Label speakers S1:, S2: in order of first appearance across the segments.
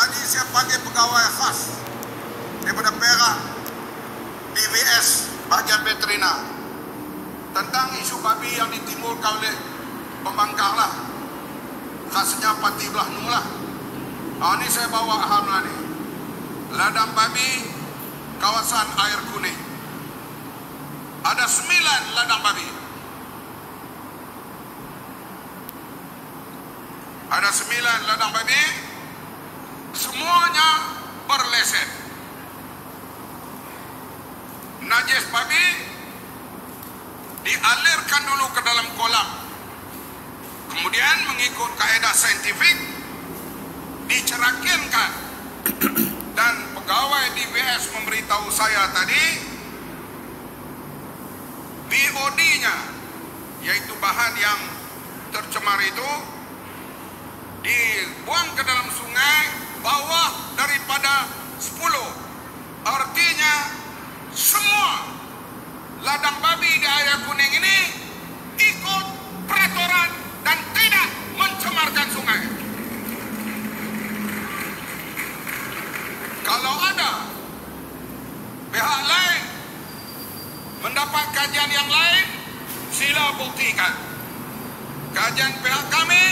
S1: Tadi saya panggil pegawai khas daripada Perak, DVS, bahagian veterina, tentang isu babi yang ditimbulkan oleh pembangkang lah, khasnya Pati Belah Nur lah. Ini saya bawa hamlah ni, ladang babi kawasan Air Kuning. Ada 9 ladang babi. Ada 9 ladang babi, semuanya berlesen. Najis babi dialirkan dulu ke dalam kolam, kemudian mengikut kaedah saintifik dicerakinkan. Dan pegawai DVS memberitahu saya tadi, BOD-nya, yaitu bahan yang tercemar itu, dibuang ke dalam sungai bawah daripada 10. Artinya semua ladang babi di Air Kuning ini ikut peraturan dan tidak mencemarkan sungai. Kalau ada pihak lain mendapat kajian yang lain, sila buktikan. Kajian pihak kami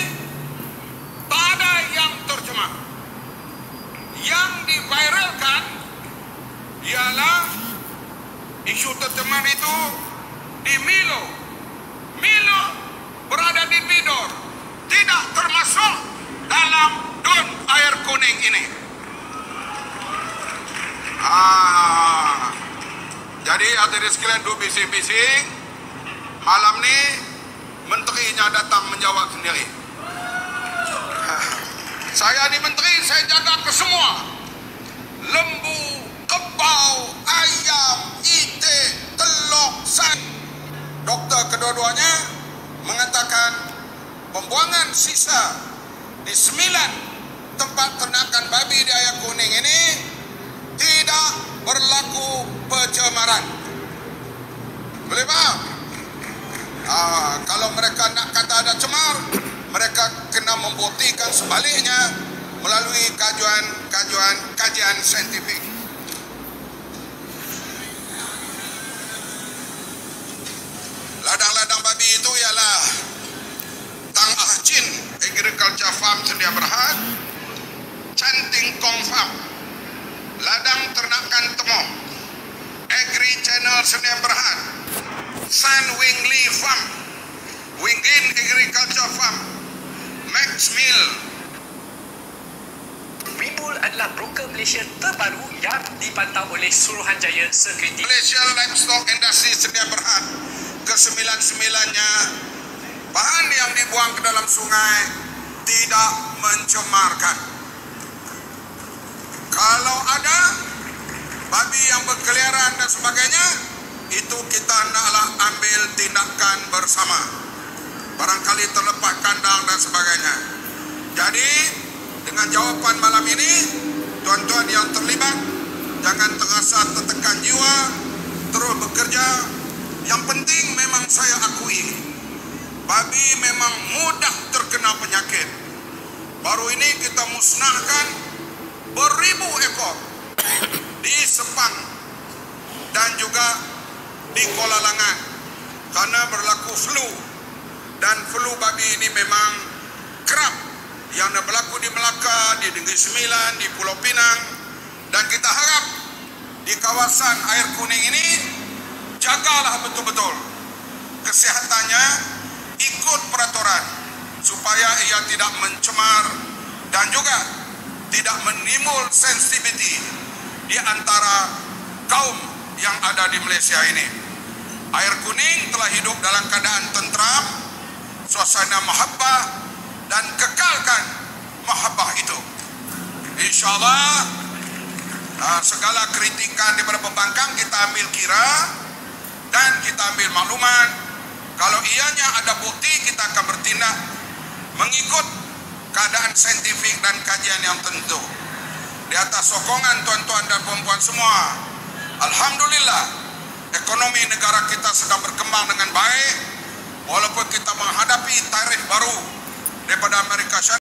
S1: tak ada yang tercemar. Yang diviralkan ialah isu tercemar itu di Milo. Milo berada di Bidor, tidak termasuk dalam DUN Air Kuning ini. Jadi hadirin sekalian, duk bising-bising, malam ni menterinya datang menjawab sendiri. Saya ni menteri, saya jaga ke semua. Lembu, kebau, ayam, itik, telur, sayur. Doktor kedua-duanya mengatakan pembuangan sisa di 9 tempat ternakan babi di Air Kuning ini tidak berlaku pencemaran. Boleh faham? Kalau mereka nak kata ada cemar, mereka kena membuktikan sebaliknya melalui kajian saintifik. Ladang-ladang babi itu ialah Tang Ah Chin Agriculture Farm Sedia Berhad, Canting Kong Farm, ladang ternakan Temoh, Agri Channel Sedia Berhad, San Wing Lee Farm, Wingin Agriculture Farm, Max Mill.
S2: Wibul adalah broker Malaysia terbaru yang dipantau oleh Suruhanjaya Sekuriti.
S1: Malaysia Livestock Industry Sedia Berhad, ke-9-9-nya bahan yang dibuang ke dalam sungai tidak mencemarkan. Kalau ada babi yang berkeliaran dan sebagainya, itu kita naklah ambil tindakan bersama. Barangkali terlepas kandang dan sebagainya. Jadi dengan jawapan malam ini, tuan-tuan yang terlibat jangan terasa tertekan jiwa, terus bekerja. Yang penting memang saya akui, babi memang mudah terkena penyakit. Baru ini kita musnahkan beribu ekor di Sepang dan juga di Kuala Langat karena berlaku flu. Dan flu babi ini memang kerap yang berlaku di Melaka, di Negeri Sembilan, di Pulau Pinang. Dan kita harap di kawasan Air Kuning ini jagalah betul-betul kesehatannya, ikut peraturan supaya ia tidak mencemar dan juga tidak menimbul sensitiviti di antara kaum yang ada di Malaysia ini. Air Kuning telah hidup dalam keadaan tentram, suasana mahabbah, dan kekalkan mahabbah itu. InsyaAllah segala kritikan daripada pembangkang kita ambil kira dan kita ambil maklumat. Kalau ianya ada bukti, kita akan bertindak mengikut keadaan saintifik dan kajian yang tentu. Di atas sokongan tuan-tuan dan puan-puan semua, alhamdulillah, ekonomi negara kita sedang berkembang dengan baik, walaupun kita menghadapi tarikh baru daripada Amerika Syarikat.